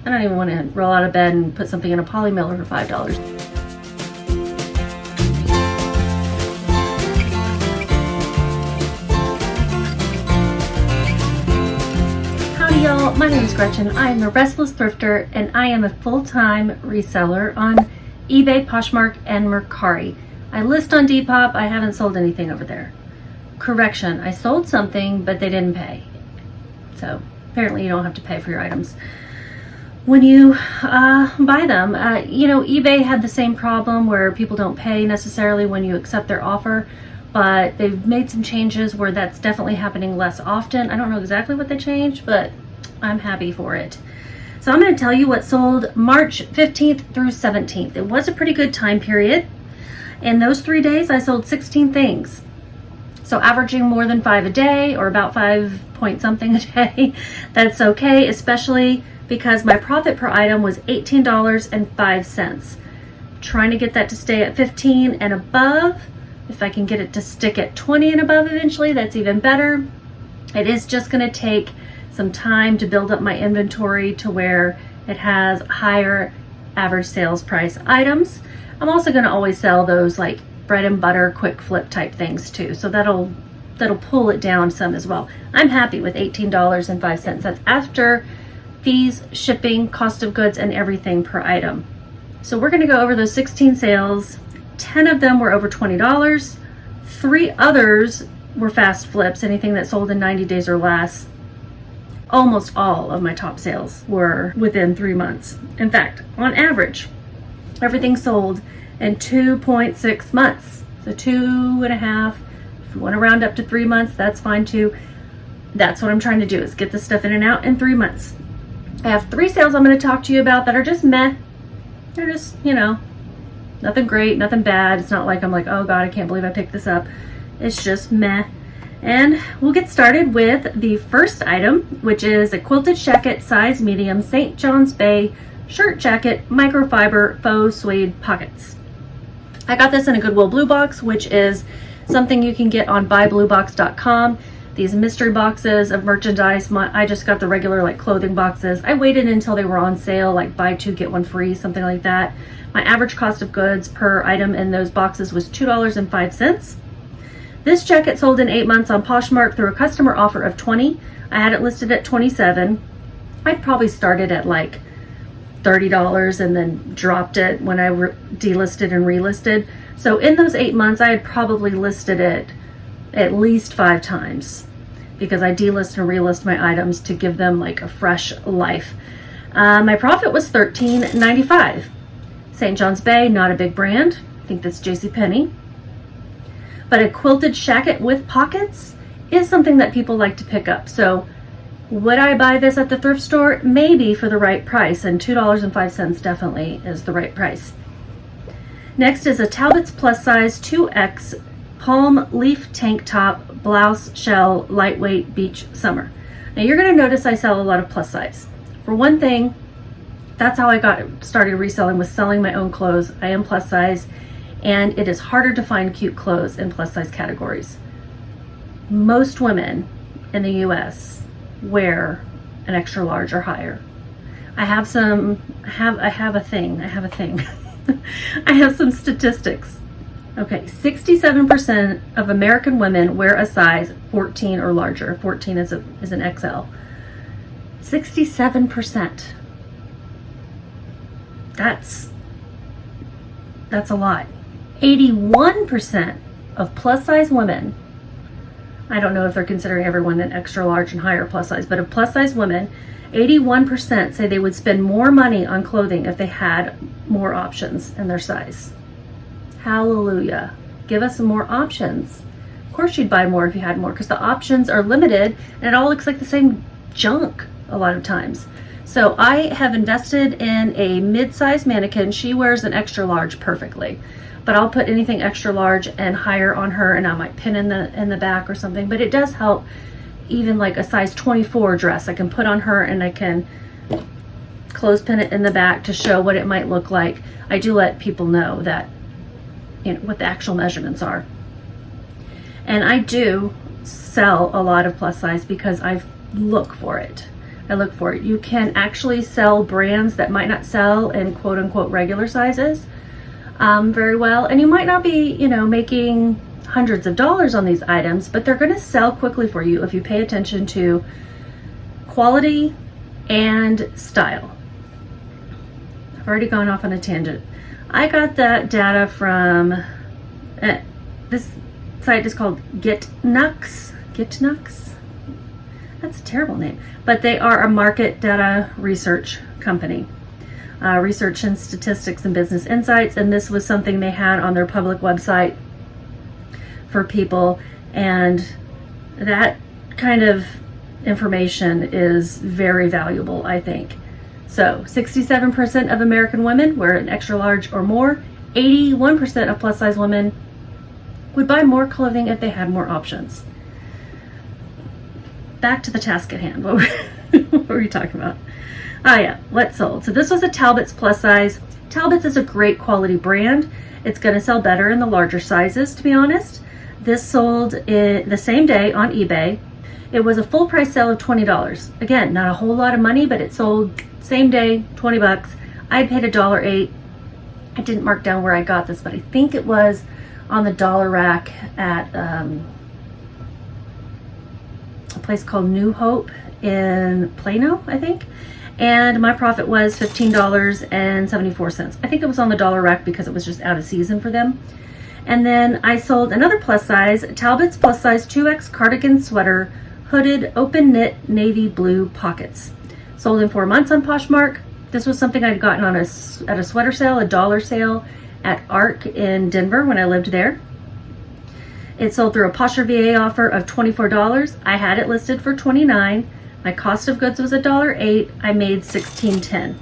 I don't even want to roll out of bed and put something in a poly mailer for $5. Howdy y'all, my name is Gretchen. I am the Restless Thrifter and I am a full-time reseller on eBay, Poshmark, and Mercari. I list on Depop. I haven't sold anything over there. Correction, I sold something, but they didn't pay. So apparently you don't have to pay for your items when you buy them. eBay had the same problem where people don't pay necessarily when you accept their offer, but they've made some changes where that's definitely happening less often. I don't know exactly what they changed, but I'm happy for it. So I'm going to tell you what sold March 15th through 17th. It was a pretty good time period. In those 3 days, I sold 16 things. So averaging more than 5 a day, or about 5 point something a day. That's okay, especially because my profit per item was $18.05. Trying to get that to stay at 15 and above. If I can get it to stick at 20 and above eventually, that's even better. It is just going to take some time to build up my inventory to where it has higher average sales price items. I'm also going to always sell those like bread and butter quick flip type things too, so that'll pull it down some as well. I'm happy with $18.05. That's after fees, shipping, cost of goods, and everything per item. So we're going to go over those 16 sales. 10 of them were over $20. 3 others were fast flips, anything that sold in 90 days or less. Almost all of my top sales were within 3 months. In fact, on average, everything sold in 2.6 months. So 2.5. If you want to round up to 3 months, that's fine too. That's what I'm trying to do, is get this stuff in and out in 3 months. I have 3 sales I'm going to talk to you about that are just meh. They're just, nothing great, nothing bad. It's not like I'm like, oh God, I can't believe I picked this up. It's just meh. And we'll get started with the first item, which is a quilted jacket, size medium, St. John's Bay shirt jacket, microfiber faux suede pockets. I got this in a Goodwill Blue Box, which is something you can get on buybluebox.com. These mystery boxes of merchandise, I just got the regular like clothing boxes. I waited until they were on sale, like buy 2 get 1 free, something like that. My average cost of goods per item in those boxes was $2.05. This jacket sold in 8 months on Poshmark through a customer offer of $20. I had it listed at $27. I probably started at like $30 and then dropped it when I delisted and relisted. So in those 8 months, I had probably listed it at least 5 times because I delist and relist my items to give them like a fresh life. My profit was $13.95. St. John's Bay, not a big brand. I think that's JCPenney. But a quilted jacket with pockets is something that people like to pick up. So would I buy this at the thrift store? Maybe, for the right price, and $2.05 definitely is the right price. Next is a Talbots plus size 2X palm leaf tank top, blouse shell, lightweight beach summer. Now you're going to notice I sell a lot of plus size. For one thing, that's how I got started reselling, was selling my own clothes. I am plus size, and it is harder to find cute clothes in plus size categories. Most women in the US wear an extra large or higher. I have a thing. I have some statistics. Okay, 67% of American women wear a size 14 or larger. 14 is an XL. 67%. That's a lot. 81% of plus size women, I don't know if they're considering everyone an extra large and higher plus size, but of plus size women, 81% say they would spend more money on clothing if they had more options in their size. Hallelujah. Give us some more options. Of course you'd buy more if you had more, because the options are limited and it all looks like the same junk a lot of times. So I have invested in a mid-size mannequin. She wears an extra large perfectly, but I'll put anything extra large and higher on her, and I might pin in the back or something. But it does help. Even like a size 24 dress I can put on her, and I can clothespin it in the back to show what it might look like. I do let people know that, what the actual measurements are. And I do sell a lot of plus size because I look for it. I look for it. You can actually sell brands that might not sell in quote unquote regular sizes very well. And you might not be, you know, making hundreds of dollars on these items, but they're going to sell quickly for you if you pay attention to quality and style. I've already gone off on a tangent. I got that data from this site is called GetNux. That's a terrible name, but they are a market data research company. Research and Statistics and Business Insights, and this was something they had on their public website for people, and that kind of information is very valuable, I think. So 67% of American women wear an extra large or more. 81% of plus size women would buy more clothing if they had more options. Back to the task at hand. What were we talking about? Oh yeah, what sold? So this was a Talbots plus size. Talbots is a great quality brand. It's going to sell better in the larger sizes, to be honest. This sold the same day on eBay. It was a full price sale of $20. Again, not a whole lot of money, but it sold same day, 20 bucks. I paid $1.08. I didn't mark down where I got this, but I think it was on the dollar rack at a place called New Hope in Plano, I think. And my profit was $15.74. I think it was on the dollar rack because it was just out of season for them. And then I sold another plus size, Talbots plus size 2X cardigan sweater, hooded, open knit, navy blue pockets. Sold in 4 months on Poshmark. This was something I'd gotten on at a sweater sale, a dollar sale at ARC in Denver when I lived there. It sold through a Posher VA offer of $24. I had it listed for $29. My cost of goods was $1.08. I made $16.10.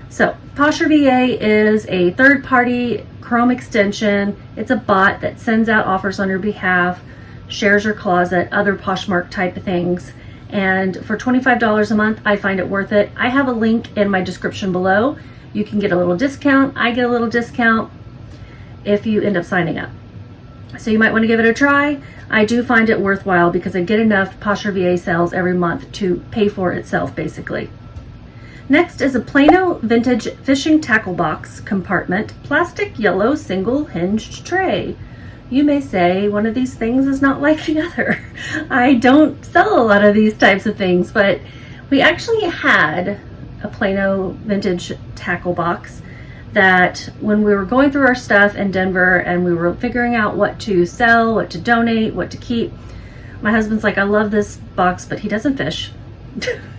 So Posher VA is a third-party Chrome extension. It's a bot that sends out offers on your behalf, shares your closet, other Poshmark type of things. And for $25 a month, I find it worth it. I have a link in my description below. You can get a little discount. I get a little discount if you end up signing up. So you might want to give it a try. I do find it worthwhile because I get enough Posher VA sales every month to pay for itself, basically. Next is a Plano vintage fishing tackle box compartment, plastic yellow single hinged tray. You may say one of these things is not like the other. I don't sell a lot of these types of things, but we actually had a Plano vintage tackle box that when we were going through our stuff in Denver and we were figuring out what to sell, what to donate, what to keep, my husband's like, I love this box, but he doesn't fish.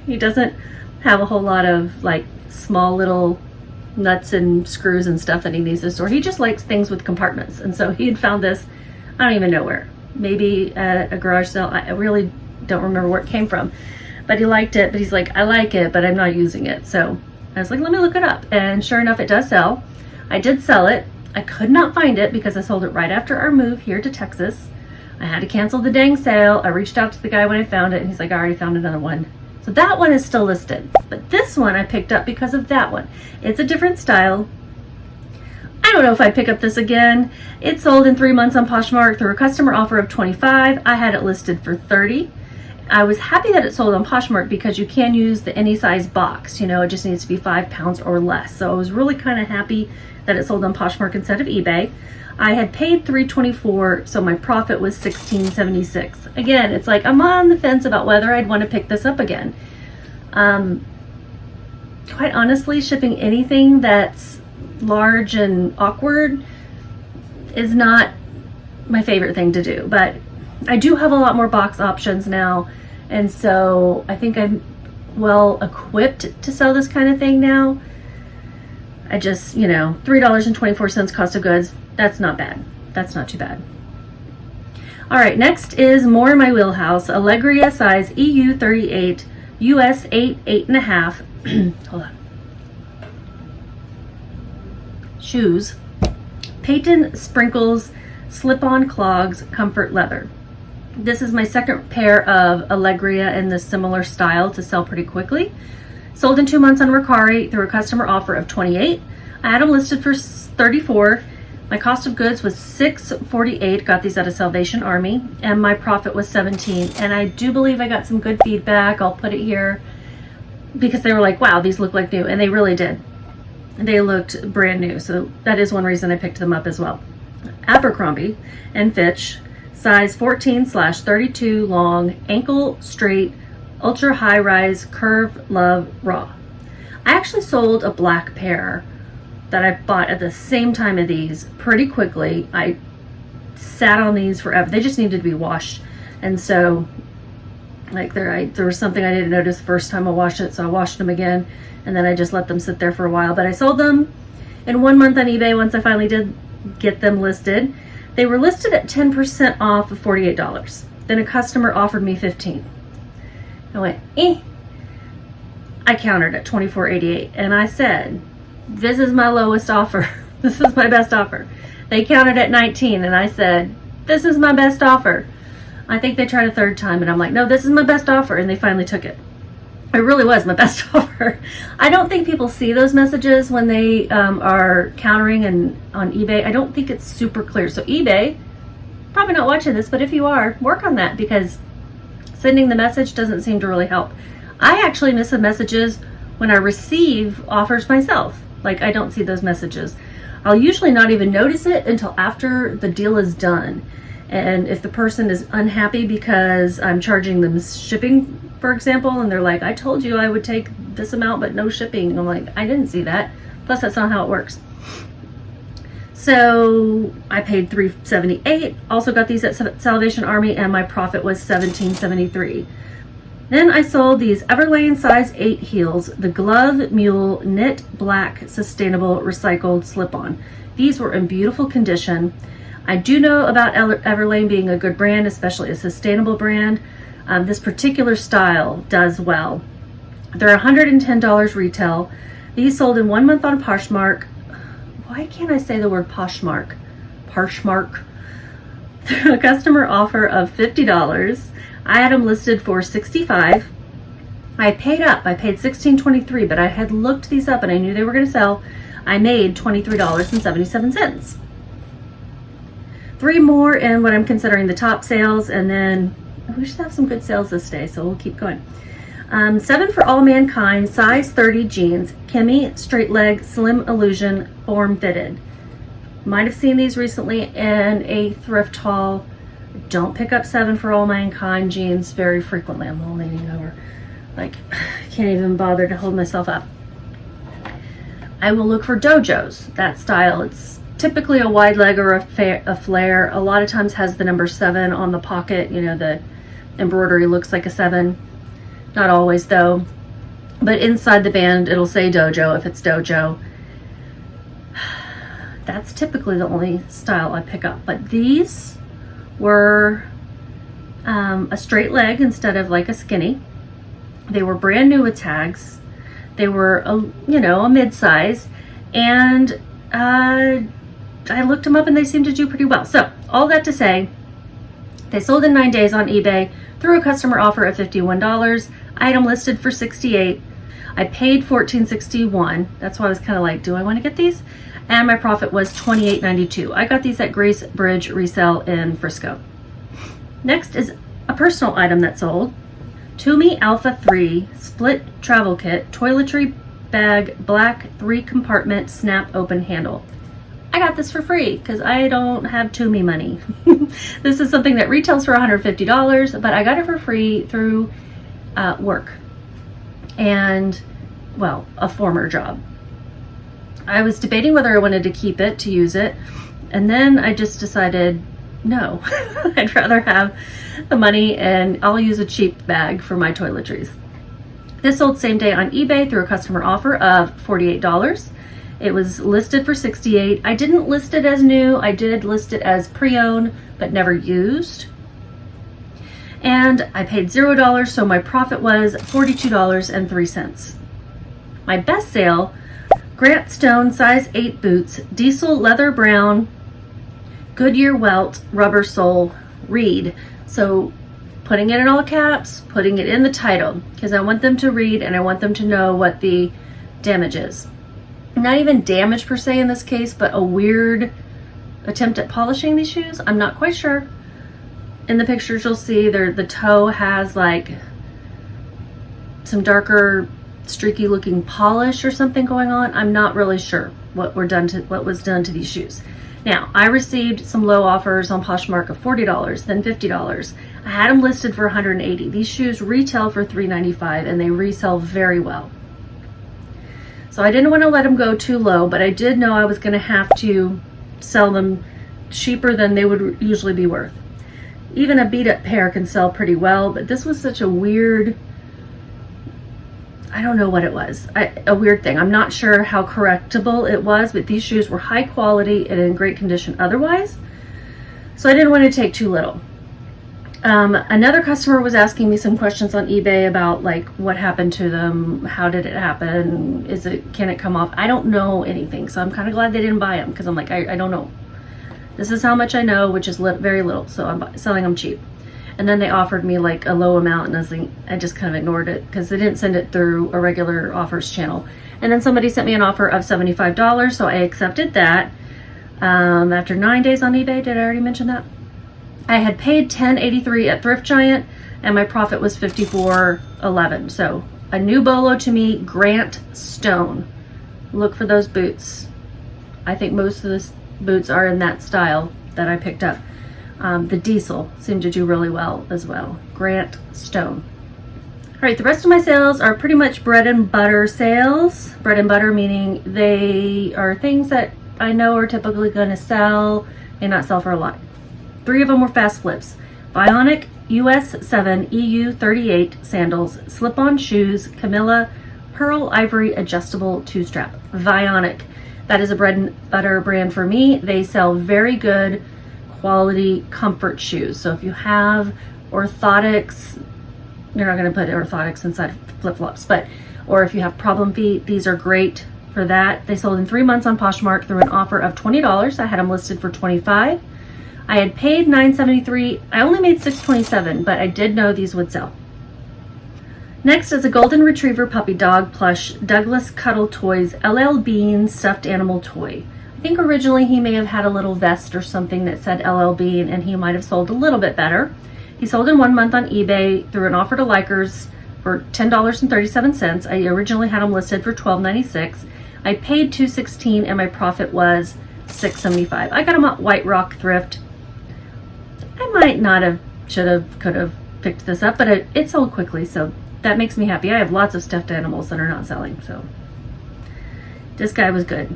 He doesn't have a whole lot of like small little nuts and screws and stuff that he needs to store. He just likes things with compartments. And so he had found this, I don't even know where, maybe at a garage sale. I really don't remember where it came from, but he liked it. But he's like, I like it, but I'm not using it. So I was like, let me look it up. And sure enough, it does sell. I did sell it. I could not find it because I sold it right after our move here to Texas. I had to cancel the dang sale. I reached out to the guy when I found it and he's like, I already found another one. So that one is still listed, but this one I picked up because of that one. It's a different style. I don't know if I pick up this again. It sold in 3 months on Poshmark through a customer offer of $25. I had it listed for $30. I was happy that it sold on Poshmark because you can use the any size box. You know, it just needs to be 5 pounds or less. So I was really kind of happy that it sold on Poshmark instead of eBay. I had paid $3.24, so my profit was $16.76. Again, it's like I'm on the fence about whether I'd want to pick this up again. Quite honestly, shipping anything that's large and awkward is not my favorite thing to do, but I do have a lot more box options now, and so I think I'm well equipped to sell this kind of thing now. I just, you know, $3.24 cost of goods. That's not bad. That's not too bad. All right, next is more in my wheelhouse. Allegria size EU 38, US 8, 8.5. Hold on. Shoes. Peyton Sprinkles slip-on clogs, comfort leather. This is my second pair of Allegria in this similar style to sell pretty quickly. Sold in 2 months on Mercari through a customer offer of $28. I had them listed for $34. My cost of goods was $6.48. Got these at a Salvation Army, and my profit was $17. And I do believe I got some good feedback. I'll put it here. because they were like, wow, these look like new, and they really did. They looked brand new, so that is one reason I picked them up as well. Abercrombie and Fitch, size 14/32 long, ankle straight, ultra high rise, curve love raw. I actually sold a black pair that I bought at the same time of these pretty quickly. I sat on these forever. They just needed to be washed, and so like there was something I didn't notice the first time I washed it, so I washed them again, and then I just let them sit there for a while. But I sold them in 1 month on eBay once I finally did get them listed. They were listed at 10% off of $48. Then a customer offered me $15. I went, I countered at $24.88, and I said, this is my lowest offer. This is my best offer. They counted at $19, and I said, this is my best offer. I think they tried a third time, and I'm like, no, this is my best offer, and they finally took it. It really was my best offer. I don't think people see those messages when they are countering and on eBay. I don't think it's super clear. So eBay, probably not watching this, but if you are, work on that, because sending the message doesn't seem to really help. I actually miss the messages when I receive offers myself. Like, I don't see those messages. I'll usually not even notice it until after the deal is done. And if the person is unhappy because I'm charging them shipping, for example, and they're like, I told you I would take this amount but no shipping. I'm like, I didn't see that. Plus, that's not how it works. So I paid $3.78. Also got these at Salvation Army, and my profit was $17.73. Then I sold these Everlane size 8 heels, the Glove Mule Knit Black Sustainable Recycled Slip-On. These were in beautiful condition. I do know about Everlane being a good brand, especially a sustainable brand. This particular style does well. They're $110 retail. These sold in 1 month on Poshmark. Why can't I say the word Poshmark? Poshmark. A customer offer of $50. I had them listed for $65. I paid up. I paid $16.23, but I had looked these up and I knew they were going to sell. I made $23.77. 3 more in what I'm considering the top sales, and then we should have some good sales this day, so we'll keep going. 7 for All Mankind, size 30 jeans, Kimmy, straight leg, slim illusion, form fitted. Might have seen these recently in a thrift haul. Don't pick up 7 for All Mankind jeans very frequently. I'm all leaning over. Like, I can't even bother to hold myself up. I will look for dojos, that style. It's typically a wide leg or a flare. A lot of times has the number 7 on the pocket. You know, the embroidery looks like a 7. Not always though. But inside the band, it'll say dojo if it's dojo. That's typically the only style I pick up. But these were a straight leg instead of like a skinny. They were brand new with tags. They were a mid-size, and I looked them up and they seemed to do pretty well. So all that to say, they sold in 9 days on eBay through a customer offer of $51. Item listed for $68. I paid $14.61. That's why I was kind of like, do I want to get these? And my profit was $28.92. I got these at Grace Bridge Resell in Frisco. Next is a personal item that sold. Tumi Alpha 3 Split Travel Kit, Toiletry Bag, Black 3-compartment snap open handle. I got this for free because I don't have Tumi money. This is something that retails for $150, but I got it for free through work and, well, a former job. I was debating whether I wanted to keep it to use it, and then I just decided no. I'd rather have the money, and I'll use a cheap bag for my toiletries. This sold same day on eBay through a customer offer of $48. It was listed for $68. I didn't list it as new. I did list it as pre-owned, but never used. And I paid $0, so my profit was $42.03. My best sale, Grant Stone size 8 boots, diesel leather brown, Goodyear welt, rubber sole, read. So putting it in all caps, putting it in the title, because I want them to read and I want them to know what the damage is. Not even damage per se in this case, but a weird attempt at polishing these shoes. I'm not quite sure. In the pictures you'll see the toe has like some darker streaky looking polish or something going on. I'm not really sure what was done to these shoes. Now, I received some low offers on Poshmark of $40, then $50. I had them listed for $180. These shoes retail for $395 and they resell very well. So I didn't want to let them go too low, but I did know I was going to have to sell them cheaper than they would usually be worth. Even a beat up pair can sell pretty well, but this was such a weird, I don't know what it was, a weird thing. I'm not sure how correctable it was, but these shoes were high quality and in great condition otherwise. So I didn't want to take too little. Another customer was asking me some questions on eBay about like what happened to them, how did it happen, can it come off? I don't know anything, so I'm kind of glad they didn't buy them because I'm like, I don't know. This is how much I know, which is very little, so I'm selling them cheap. And then they offered me like a low amount, and I just kind of ignored it because they didn't send it through a regular offers channel. And then somebody sent me an offer of $75, so I accepted that. After 9 days on eBay, did I already mention that? I had paid $10.83 at Thrift Giant, and my profit was $54.11. So a new bolo to me, Grant Stone. Look for those boots. I think most of the boots are in that style that I picked up. The Diesel seemed to do really well as well. Grant Stone. All right, the rest of my sales are pretty much bread and butter sales. Bread and butter meaning they are things that I know are typically going to sell, may not sell for a lot. 3 of them were fast flips. Bionic US 7 EU 38 sandals, slip-on shoes, Camilla Pearl Ivory adjustable 2-strap. Bionic. That is a bread and butter brand for me. They sell very good quality comfort shoes. So if you have orthotics, you're not going to put orthotics inside flip-flops, or if you have problem feet, these are great for that. They sold in 3 months on Poshmark through an offer of $20. I had them listed for $25. I had paid $9.73. I only made $6.27, but I did know these would sell. Next is a golden retriever puppy dog plush Douglas Cuddle Toys LL Bean stuffed animal toy. I think originally he may have had a little vest or something that said LL Bean, and he might have sold a little bit better. He sold in 1 month on eBay through an offer to likers for $10.37. I originally had him listed for $12.96. I paid $2.16 and my profit was $6.75. I got him at White Rock Thrift. I might not have, could have picked this up, but it sold quickly, so that makes me happy. I have lots of stuffed animals that are not selling, so this guy was good.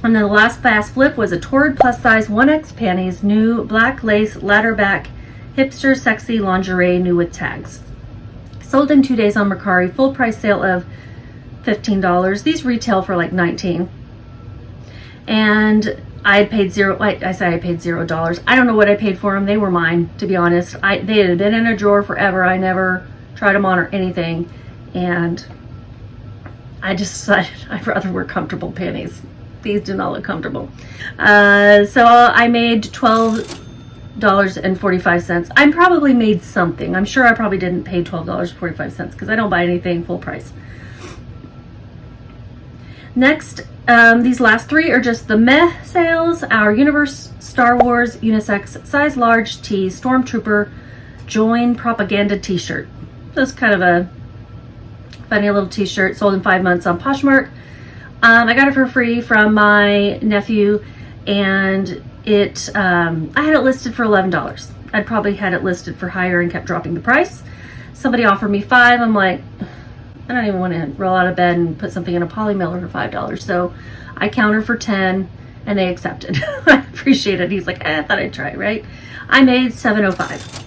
And then the last fast flip was a Torrid plus size 1X panties, new black lace ladder back hipster sexy lingerie, new with tags. Sold in 2 days on Mercari, full price sale of $15. These retail for like $19. And I had paid I paid $0. I don't know what I paid for them. They were mine, to be honest. They had been in a drawer forever. I never tried them on or anything. And I just decided I'd rather wear comfortable panties. These do not look comfortable. So I made $12.45. I probably made something. I'm sure I probably didn't pay $12.45 because I don't buy anything full price. Next, these last 3 are just the meh sales. Our Universe Star Wars unisex size large tee Stormtrooper Join Propaganda t-shirt. That's kind of a funny little t-shirt, sold in 5 months on Poshmark. I got it for free from my nephew, and I had it listed for $11. I'd probably had it listed for higher and kept dropping the price. Somebody offered me $5. I'm like, I don't even want to roll out of bed and put something in a poly mailer for $5. So I countered for $10 and they accepted. I appreciate it. He's like, I thought I'd try, right? I made $7.05.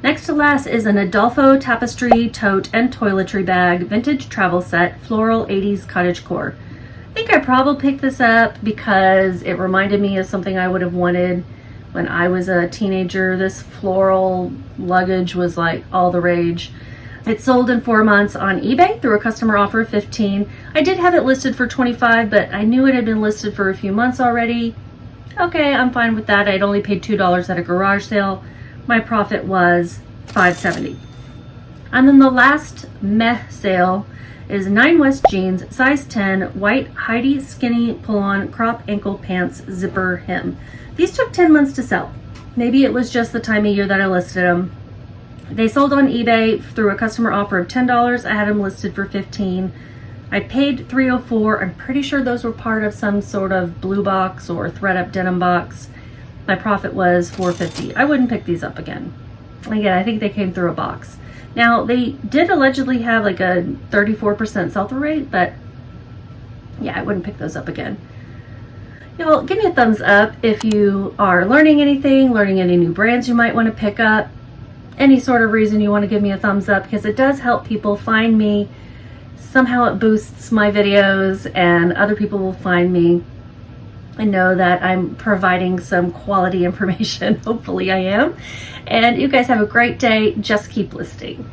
Next to last is an Adolfo tapestry tote and toiletry bag, vintage travel set, floral 80s cottagecore. I think I probably picked this up because it reminded me of something I would have wanted when I was a teenager. This floral luggage was like all the rage. It sold in 4 months on eBay through a customer offer of $15. I did have it listed for $25, but I knew it had been listed for a few months already. Okay, I'm fine with that. I'd only paid $2 at a garage sale. My profit was $5.70. And then the last meh sale is 9 West jeans, size 10, white Heidi skinny pull-on crop ankle pants zipper hem. These took 10 months to sell. Maybe it was just the time of year that I listed them. They sold on eBay through a customer offer of $10. I had them listed for $15. I paid $304. I'm pretty sure those were part of some sort of blue box or thread-up denim box. My profit was $4.50. I wouldn't pick these up again. Again, I think they came through a box. Now, they did allegedly have like a 34% sell-through rate, but yeah, I wouldn't pick those up again. Y'all, give me a thumbs up if you are learning anything, learning any new brands you might want to pick up. Any sort of reason you want to give me a thumbs up, because it does help people find me. Somehow it boosts my videos and other people will find me and know that I'm providing some quality information. Hopefully I am. And you guys have a great day. Just keep listing.